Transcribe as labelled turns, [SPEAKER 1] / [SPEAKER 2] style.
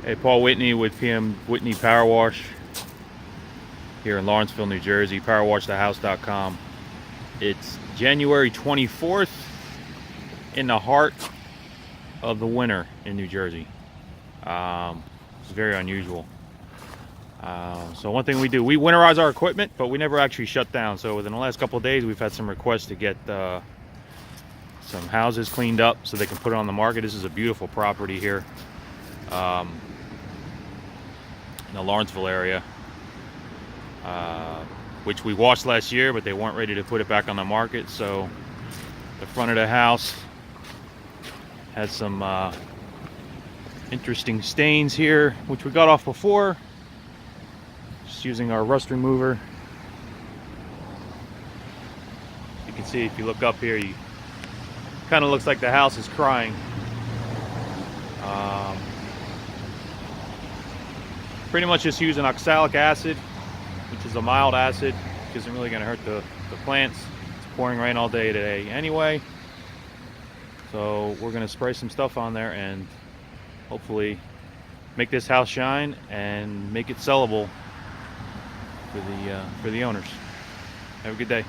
[SPEAKER 1] Hey, Paul Whitney with PM Whitney Power Wash here in Lawrenceville, New Jersey. Powerwashthehouse.com. It's January 24th in the heart of the winter in New Jersey. It's very unusual. So one thing we do, we winterize our equipment, but we never actually shut down. So within the last couple of days, we've had some requests to get some houses cleaned up so they can put it on the market. This is a beautiful property here in the Lawrenceville area, which we washed last year, but they weren't ready to put it back on the market. So the front of the house has some interesting stains here, which we got off before, just using our rust remover. You can see if you look up here, you kind of looks like the house is crying. Pretty much just using oxalic acid, which is a mild acid, which isn't really going to hurt the plants. It's pouring rain all day today anyway, so we're going to spray some stuff on there and hopefully make this house shine and make it sellable for the owners. Have a good day.